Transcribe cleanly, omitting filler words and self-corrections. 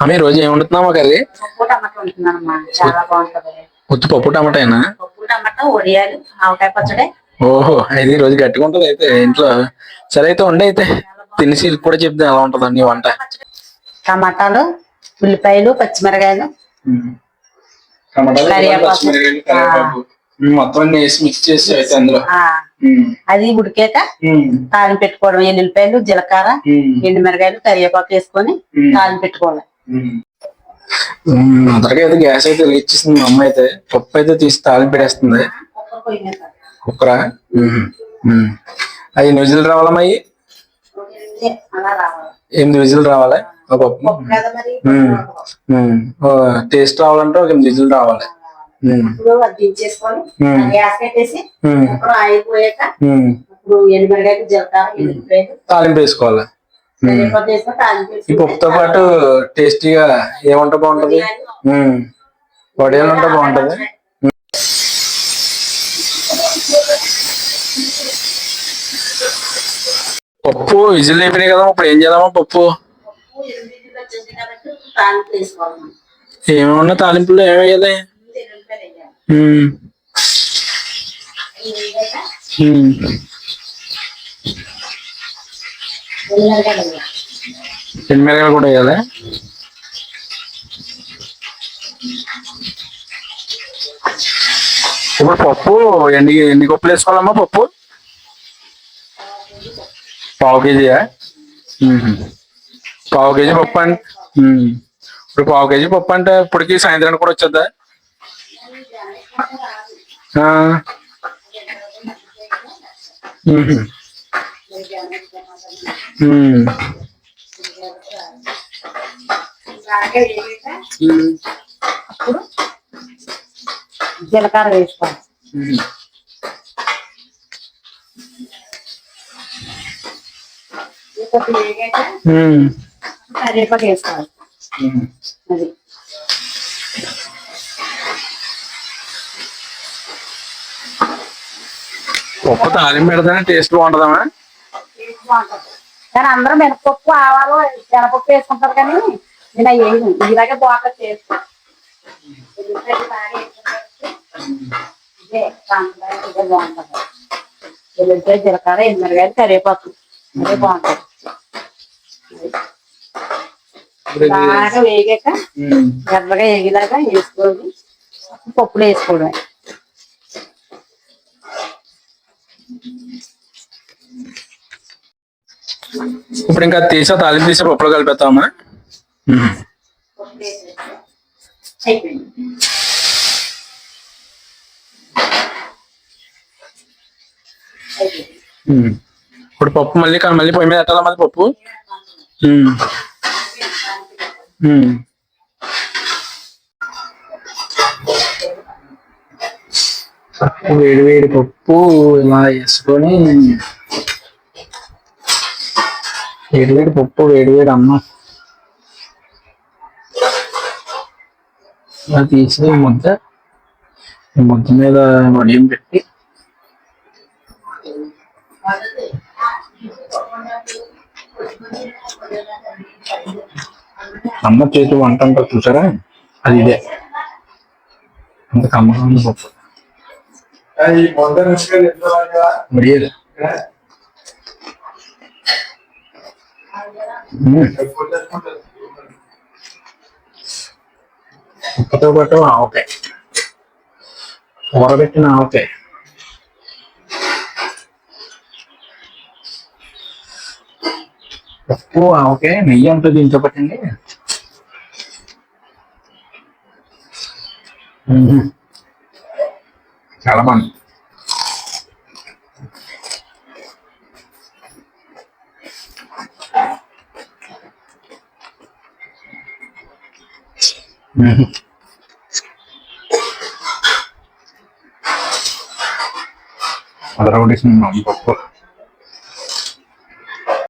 ఆమె రోజు ఏం వండుతున్నామా కర్రీ? పప్పు టమాటా వండుతున్నానమ్మా, చాలా బాగుంటది. ఉత్తి పప్పు టమాటానా? పప్పు టమాటా, ఒడియాలు, ఆవకాయ పచ్చడి. ఓహో, అయితే ఈ రోజు గట్టిగా ఉంటది అయితే ఇంట్లో. సరే అయితే ఉండి అయితే తినేసి కూడా చెప్తే ఎలా ఉంటదండి వంట. టమాటాలు, ఉల్లిపాయలు, పచ్చిమిరకాయలు, కరివేపాకు మొత్తం అన్ని వేసి మిక్స్ చేసి అయితే అందులో అది ఉడికాక తాలింపు పెట్టుకోవడం. ఎల్లుల్లిపాయలు, జీలకర్ర, ఎండుమిరకాయలు, కరివేపాకు వేసుకొని తాలింపు పెట్టుకోవాలి. అందరికీ అయితే గ్యాస్ అయితే వెలిగించేసింది మా అమ్మ. అయితే పప్పు అయితే తీసి తాలింపు పెట్టేస్తుంది. కుక్కరా? 5 విజిల్ రావాలమ్మా? 8 విజిల్ రావాలి పప్పు. టేస్ట్ రావాలంటే ఒక 8 విజిల్ రావాలి. తాలింపు వేసుకోవాలి. ఈ పప్పుతో పాటు టేస్టీగా ఏమంటే బాగుంటది? వడియాలు ఉంటే బాగుంటది. పప్పు విజిల్ అయిపోయినాయి కదా, ఇప్పుడు ఏం చేద్దామా? పప్పు ఏమన్నా తాలింపులో ఏమేయాలి? ఎండుమిరకాయలు కూడా వేయాలి. ఇప్పుడు పప్పు ఎన్ని కప్పులు వేసుకోవాలమ్మా? పప్పు పావు కేజీయా? పావు కేజీ పప్పు అంటే ఇప్పుడు పావు కేజీ పప్పు అంటే ఇప్పటికి సాయంత్రానికి కూడా వచ్చేద్దా? జీలకర్ర వేసుకోవాలి. కరివేపాకు వేసుకోవాలి. అది పప్పు తాలింపు పెడతానే టేస్ట్ బాగుంటుందమ్మా? కానీ అందరూ మినపప్పు, ఆవాలు, శనగపప్పు వేసుకుంటారు కానీ నేను అవి వేయను. ఇలాగే బాగుంటుంది టేస్ట్. ఇదే బాగుంటుంది. ఎల్లుల్లిపాయ, జీలకర్ర, ఎండుమిరకాయలు, కరివేపాకు అదే బాగుంటుంది. బాగా వేగాక ఎర్రగా వేగిలాగా వేసుకోవాలి. పప్పులు వేసుకోవడం. ఇప్పుడు ఇంకా తీసా తాలింపు తీసే పప్పులు కలిపేస్తామా? ఇప్పుడు పప్పు మళ్ళీ పొయ్యి మీద పెట్టాలా? మళ్ళీ పప్పు వేడి వేడి పప్పు ఇలా వేసుకొని, వేడివేడి పప్పు, వేడివేడి అన్నం ఇలా తీసి ముద్ద మీద వడియం పెట్టి అమ్మ చేతి వంట అంటారు చూసారా? అది ఇదే. అంత కమ్మగా ఉంది పప్పు. వడియాలు ఉప్పుతో పాటు ఆవకాయ, ఊరబెట్టిన ఆవకాయ. పప్పు, ఆవకాయ, నెయ్యి ఉంటుంది దీంతో పట్టండి. చాలా బాగుంది. అదరగొట్టేసింది పప్పు.